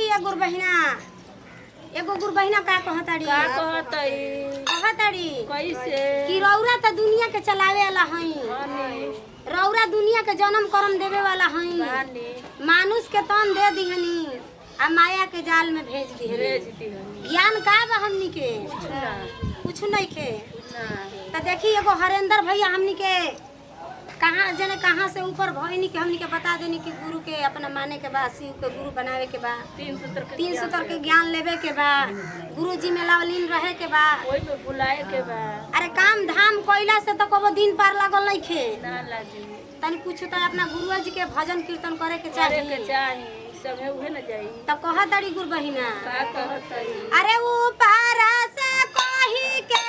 देखिए गुरबहिना एगो गुरबहिना का कहताड़ी कैसे कि रौरा त दुनिया के चलावे वाला हई रौरा दुनिया के जन्म कर्म देवे वाला हई मानुष के तन दे दिहनी आ माया के जाल में भेज दिहनी ज्ञान का बा हमनी के कुछ नहीं के त देखी एगो हरेंद्र भैया हमनी के कहाँ जने कहाँ से ऊपर भइनी के हमनी के बता देनी कि गुरु के अपना माने के बाद शिव के गुरु बनावे के बा तीन सूत्र के ज्ञान लेवे के बा गुरु जी में लावलीन रहे के बा ओई में बुलाए के बा। अरे काम धाम कोइला से तो कबो दिन पार लागल नहीं खे ना लागी तनी कुछ तो अपना गुरु जी के भजन कीर्तन करे के चाहिए संगे उहे न जाई तो कहताड़ी गुरु बहिना का कहतई अरे ऊपर से कही के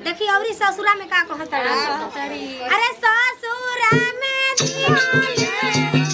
देखी औरी ससुरा में का कहताड़ी अरे ससुरा में दिया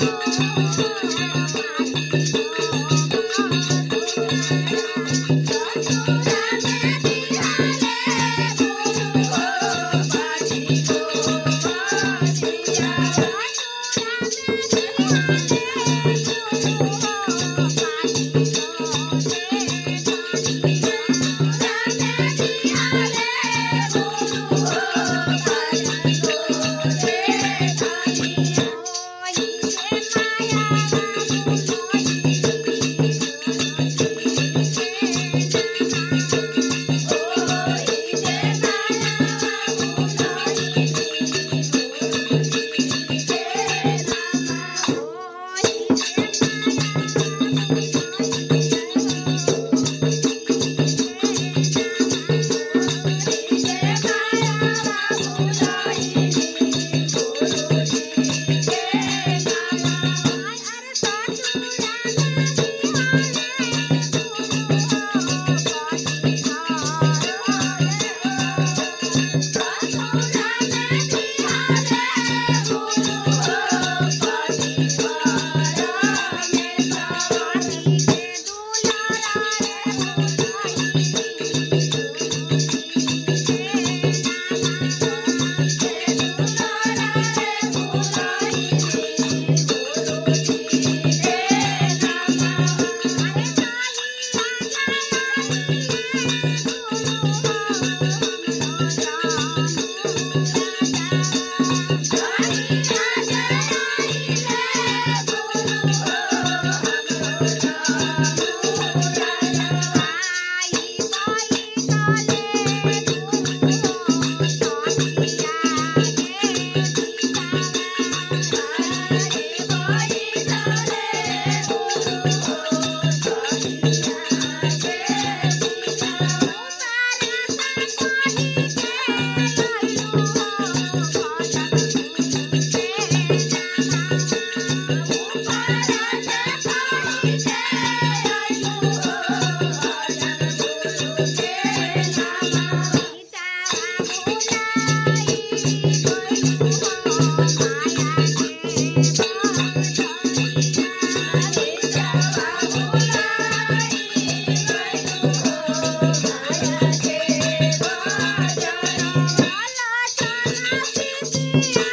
जी